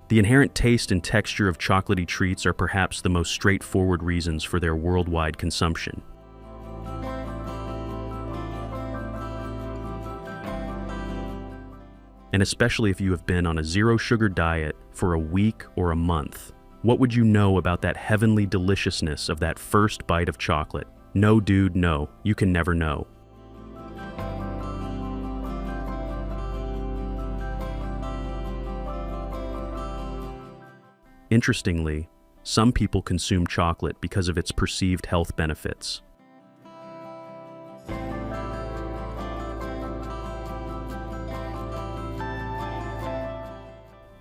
The inherent taste and texture of chocolatey treats are perhaps the most straightforward reasons for their worldwide consumption. And especially if you have been on a zero-sugar diet for a week or a month, what would you know about that heavenly deliciousness of that first bite of chocolate? No, dude, no. You can never know. Interestingly, some people consume chocolate because of its perceived health benefits.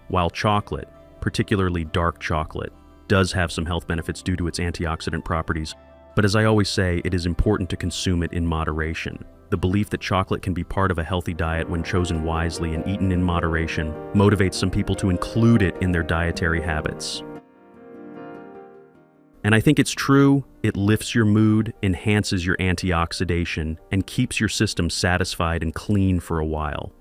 While chocolate, particularly dark chocolate, does have some health benefits due to its antioxidant properties, but as I always say, it is important to consume it in moderation. The belief that chocolate can be part of a healthy diet when chosen wisely and eaten in moderation motivates some people to include it in their dietary habits. And I think it's true, it lifts your mood, enhances your antioxidation, and keeps your system satisfied and clean for a while.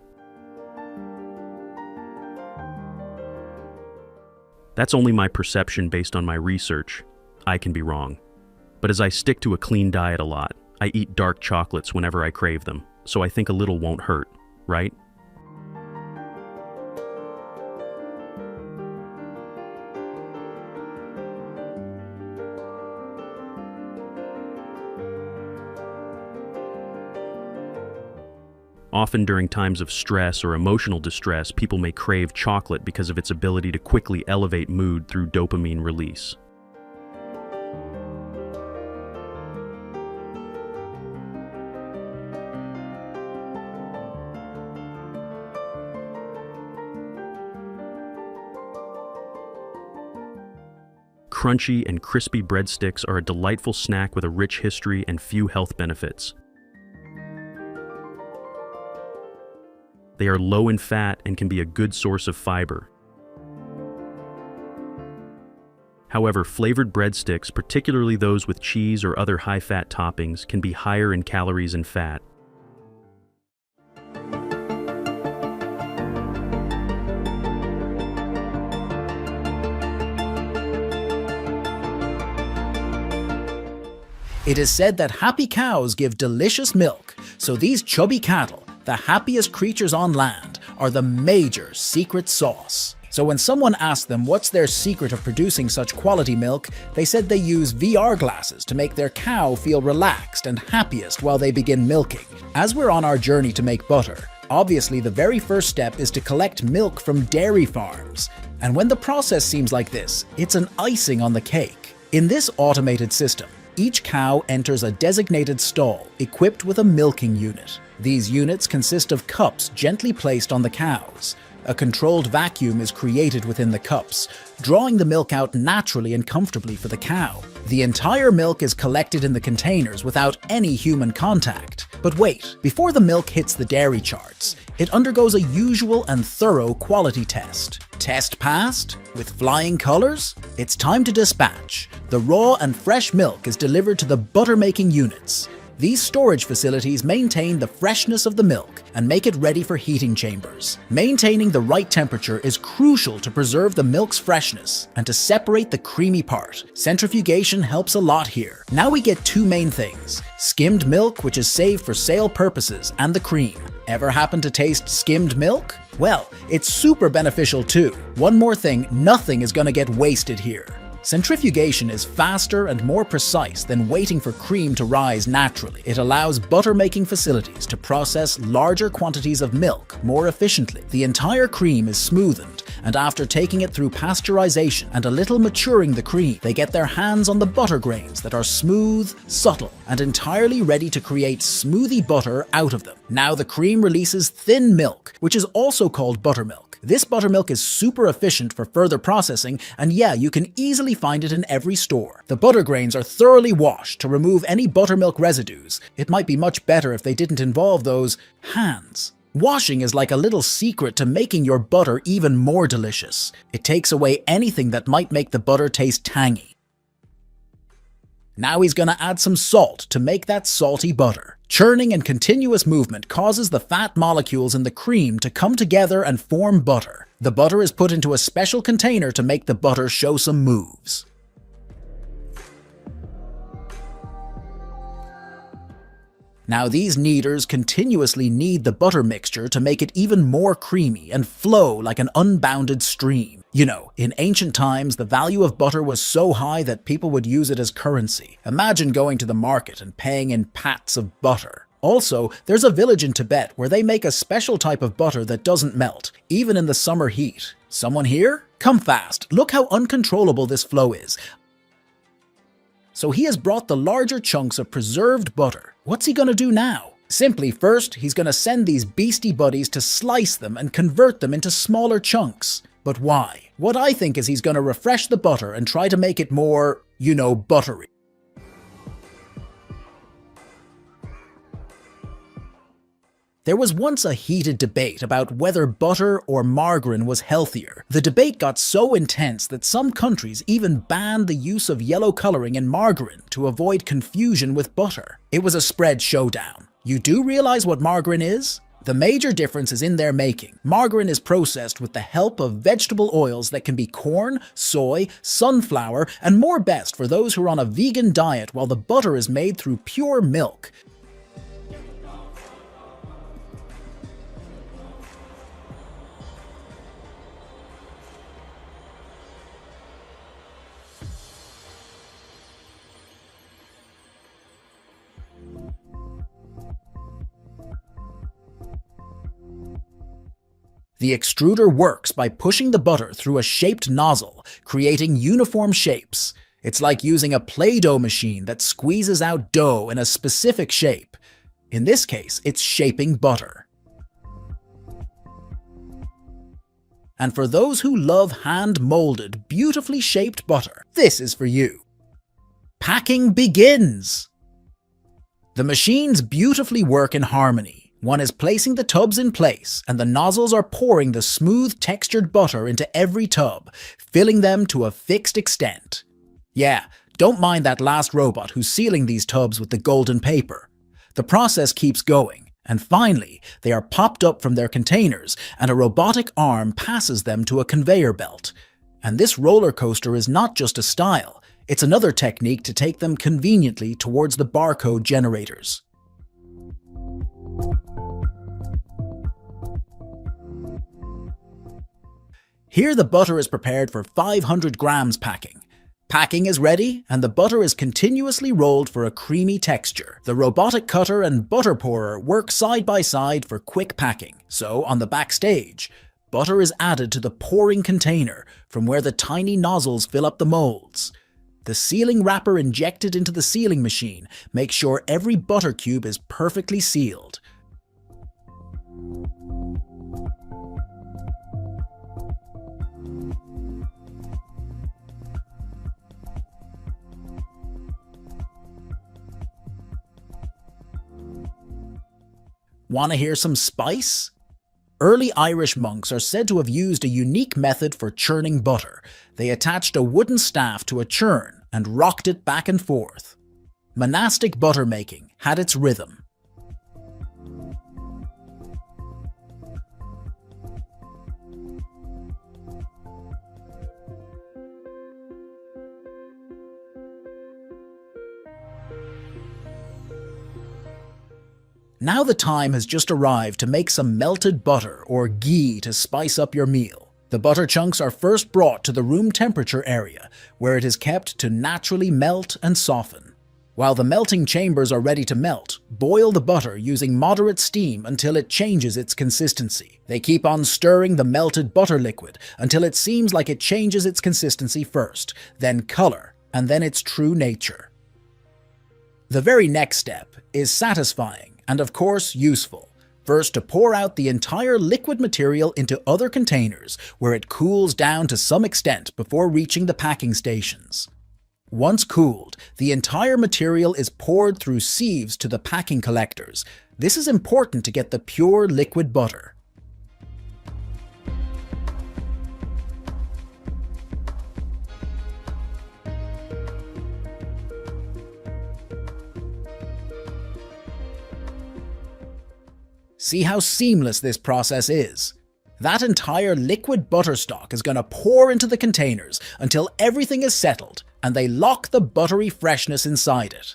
That's only my perception based on my research. I can be wrong. But as I stick to a clean diet a lot, I eat dark chocolates whenever I crave them, so I think a little won't hurt, right? Often during times of stress or emotional distress, people may crave chocolate because of its ability to quickly elevate mood through dopamine release. Crunchy and crispy breadsticks are a delightful snack with a rich history and few health benefits. They are low in fat and can be a good source of fiber. However, flavored breadsticks, particularly those with cheese or other high-fat toppings, can be higher in calories and fat. It is said that happy cows give delicious milk, so these chubby cattle, the happiest creatures on land, are the major secret sauce. So when someone asked them what's their secret of producing such quality milk, they said they use VR glasses to make their cow feel relaxed and happiest while they begin milking. As we're on our journey to make butter, obviously the very first step is to collect milk from dairy farms. And when the process seems like this, it's an icing on the cake. In this automated system, each cow enters a designated stall equipped with a milking unit. These units consist of cups gently placed on the cows. A controlled vacuum is created within the cups, drawing the milk out naturally and comfortably for the cow. The entire milk is collected in the containers without any human contact. But wait, before the milk hits the dairy charts, it undergoes a usual and thorough quality test. Test passed? With flying colors? It's time to dispatch. The raw and fresh milk is delivered to the butter-making units. These storage facilities maintain the freshness of the milk and make it ready for heating chambers. Maintaining the right temperature is crucial to preserve the milk's freshness and to separate the creamy part. Centrifugation helps a lot here. Now we get two main things: skimmed milk, which is saved for sale purposes, and the cream. Ever happen to taste skimmed milk? Well, it's super beneficial too. One more thing, nothing is gonna get wasted here. Centrifugation is faster and more precise than waiting for cream to rise naturally. It allows butter-making facilities to process larger quantities of milk more efficiently. The entire cream is smoothened, and after taking it through pasteurization and a little maturing the cream, they get their hands on the butter grains that are smooth, subtle, and entirely ready to create smoothie butter out of them. Now the cream releases thin milk, which is also called buttermilk. This buttermilk is super efficient for further processing, and yeah, you can easily find it in every store. The butter grains are thoroughly washed to remove any buttermilk residues. It might be much better if they didn't involve those hands. Washing is like a little secret to making your butter even more delicious. It takes away anything that might make the butter taste tangy. Now he's gonna add some salt to make that salty butter. Churning and continuous movement causes the fat molecules in the cream to come together and form butter. The butter is put into a special container to make the butter show some moves. Now these kneaders continuously knead the butter mixture to make it even more creamy and flow like an unbounded stream. You know, in ancient times, the value of butter was so high that people would use it as currency. Imagine going to the market and paying in pats of butter. Also, there's a village in Tibet where they make a special type of butter that doesn't melt, even in the summer heat. Someone here? Come fast, look how uncontrollable this flow is. So he has brought the larger chunks of preserved butter. What's he gonna do now? Simply, first, he's gonna send these beastie buddies to slice them and convert them into smaller chunks. But why? What I think is he's gonna refresh the butter and try to make it more, you know, buttery. There was once a heated debate about whether butter or margarine was healthier. The debate got so intense that some countries even banned the use of yellow coloring in margarine to avoid confusion with butter. It was a spread showdown. You do realize what margarine is? The major difference is in their making. Margarine is processed with the help of vegetable oils that can be corn, soy, sunflower, and more best for those who are on a vegan diet, while the butter is made through pure milk. The extruder works by pushing the butter through a shaped nozzle, creating uniform shapes. It's like using a Play-Doh machine that squeezes out dough in a specific shape. In this case, it's shaping butter. And for those who love hand-molded, beautifully shaped butter, this is for you. Packing begins! The machines beautifully work in harmony. One is placing the tubs in place, and the nozzles are pouring the smooth, textured butter into every tub, filling them to a fixed extent. Yeah, don't mind that last robot who's sealing these tubs with the golden paper. The process keeps going, and finally, they are popped up from their containers, and a robotic arm passes them to a conveyor belt. And this roller coaster is not just a style, it's another technique to take them conveniently towards the barcode generators. Here the butter is prepared for 500 grams packing. Packing is ready, and the butter is continuously rolled for a creamy texture. The robotic cutter and butter pourer work side by side for quick packing. So, on the backstage, butter is added to the pouring container from where the tiny nozzles fill up the molds. The sealing wrapper injected into the sealing machine makes sure every butter cube is perfectly sealed. Want to hear some spice? Early Irish monks are said to have used a unique method for churning butter. They attached a wooden staff to a churn and rocked it back and forth. Monastic butter making had its rhythm. Now the time has just arrived to make some melted butter or ghee to spice up your meal. The butter chunks are first brought to the room temperature area, where it is kept to naturally melt and soften. While the melting chambers are ready to melt, boil the butter using moderate steam until it changes its consistency. They keep on stirring the melted butter liquid until it seems like it changes its consistency first, then color, and then its true nature. The very next step is satisfying, and of course useful. First, to pour out the entire liquid material into other containers where it cools down to some extent before reaching the packing stations. Once cooled, the entire material is poured through sieves to the packing collectors. This is important to get the pure liquid butter. See how seamless this process is? That entire liquid butter stock is going to pour into the containers until everything is settled and they lock the buttery freshness inside it.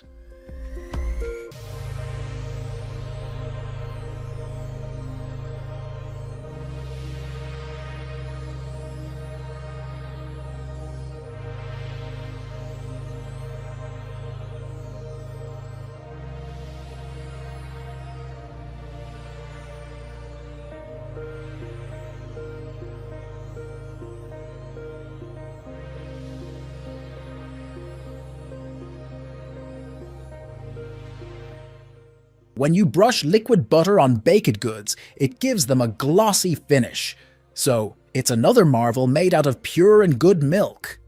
When you brush liquid butter on baked goods, it gives them a glossy finish. So, it's another marvel made out of pure and good milk.